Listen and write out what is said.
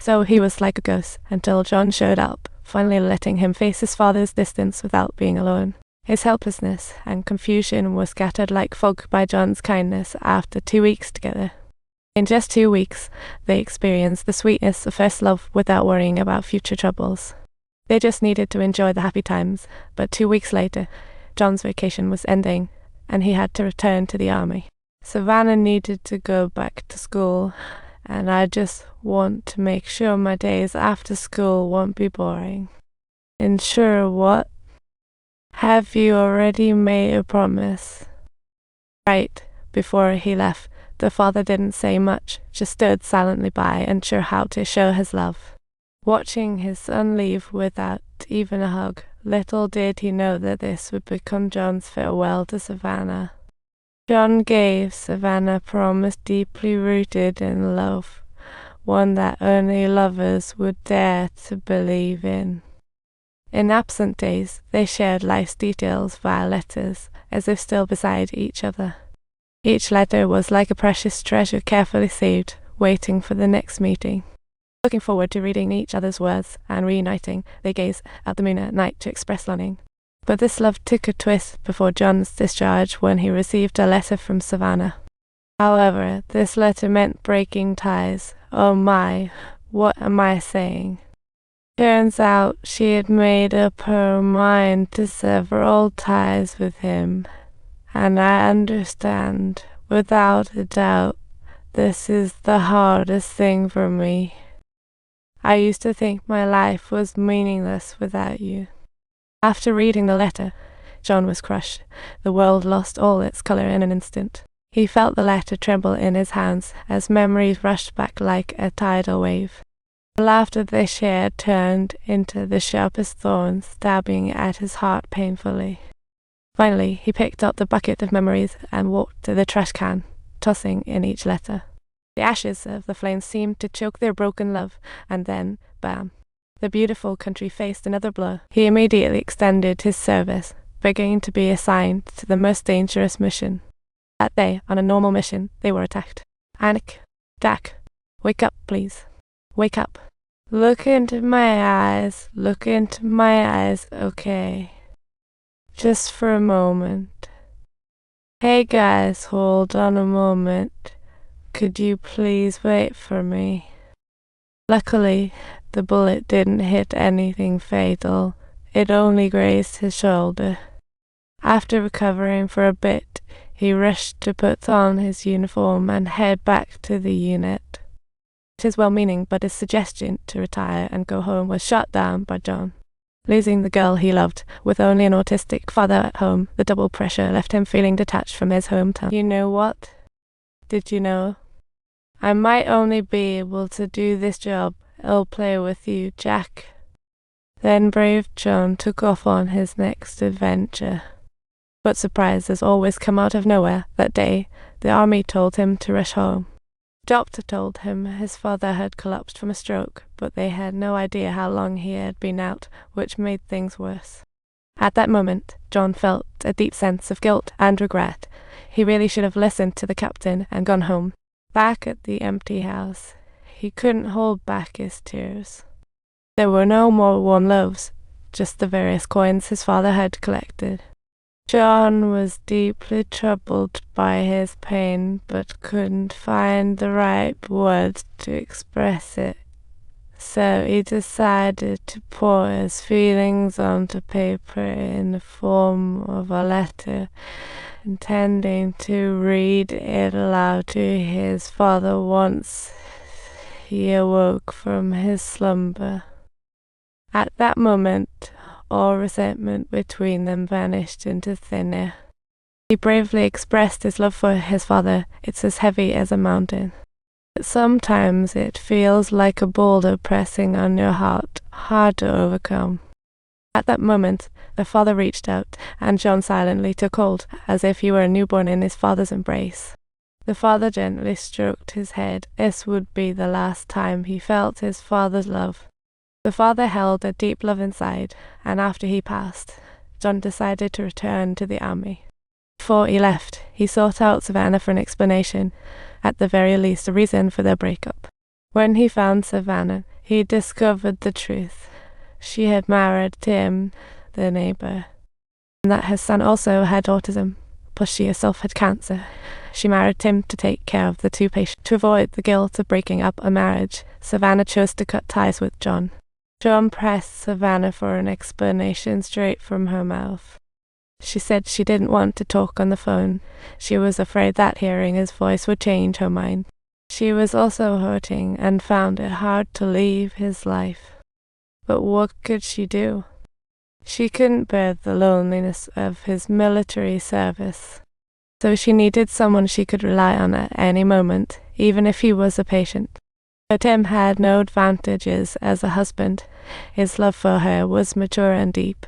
So he was like a ghost until John showed up, finally letting him face his father's distance without being alone. His helplessness and confusion were scattered like fog by John's kindness after 2 weeks together. In just 2 weeks, they experienced the sweetness of first love without worrying about future troubles. They just needed to enjoy the happy times, but 2 weeks later, John's vacation was ending, and he had to return to the army. Savannah needed to go back to school, and I just want to make sure my days after school won't be boring. Ensure what? Have you already made a promise? Right before he left, the father didn't say much, just stood silently by, unsure how to show his love. Watching his son leave without even a hug, little did he know that this would become John's farewell to Savannah. John gave Savannah a promise deeply rooted in love, one that only lovers would dare to believe in. In absent days, they shared life's details via letters, as if still beside each other. Each letter was like a precious treasure carefully saved, waiting for the next meeting. Looking forward to reading each other's words and reuniting, they gazed at the moon at night to express longing. But this love took a twist before John's discharge when he received a letter from Savannah. However, this letter meant breaking ties. Oh my, what am I saying? Turns out she had made up her mind to sever all ties with him, and I understand, without a doubt, this is the hardest thing for me. I used to think my life was meaningless without you. After reading the letter, John was crushed. The world lost all its color in an instant. He felt the letter tremble in his hands as memories rushed back like a tidal wave. The laughter they shared turned into the sharpest thorns, stabbing at his heart painfully. Finally, he picked up the bucket of memories and walked to the trash can, tossing in each letter. The ashes of the flames seemed to choke their broken love, and then, bam, the beautiful country faced another blow. He immediately extended his service, begging to be assigned to the most dangerous mission. That day, on a normal mission, they were attacked. Anik, Jack, wake up, please. Wake up. Look into my eyes. Look into my eyes, okay? Just for a moment. Hey guys, hold on a moment. Could you please wait for me? Luckily, the bullet didn't hit anything fatal. It only grazed his shoulder. After recovering for a bit, he rushed to put on his uniform and head back to the unit. His well-meaning but his suggestion to retire and go home was shot down by John. Losing the girl he loved, with only an autistic father at home, the double pressure left him feeling detached from his hometown. You know what? Did you know? I might only be able to do this job. I'll play with you, Jack. Then brave John took off on his next adventure. But surprises always come out of nowhere. That day, the army told him to rush home. The doctor told him his father had collapsed from a stroke, but they had no idea how long he had been out, which made things worse. At that moment, John felt a deep sense of guilt and regret. He really should have listened to the captain and gone home. Back at the empty house, he couldn't hold back his tears. There were no more warm loaves, just the various coins his father had collected. John was deeply troubled by his pain, but couldn't find the right words to express it. So he decided to pour his feelings onto paper in the form of a letter, intending to read it aloud to his father once he awoke from his slumber. At that moment, all resentment between them vanished into thin air. He bravely expressed his love for his father. It's as heavy as a mountain. But sometimes it feels like a boulder pressing on your heart, hard to overcome. At that moment, the father reached out, and John silently took hold, as if he were a newborn in his father's embrace. The father gently stroked his head. This would be the last time he felt his father's love. The father held a deep love inside, and after he passed, John decided to return to the army. Before he left, he sought out Savannah for an explanation, at the very least a reason for their breakup. When he found Savannah, He discovered the truth. She had married Tim, the neighbor, and that his son also had autism, plus she herself had cancer. She married Tim to take care of the two patients. To avoid the guilt of breaking up a marriage, Savannah chose to cut ties with John. John pressed Savannah for an explanation straight from her mouth. She said she didn't want to talk on the phone. She was afraid that hearing his voice would change her mind. She was also hurting and found it hard to leave his life. But what could she do? She couldn't bear the loneliness of his military service. So she needed someone she could rely on at any moment, even if he was a patient. But Tim had no advantages as a husband. His love for her was mature and deep.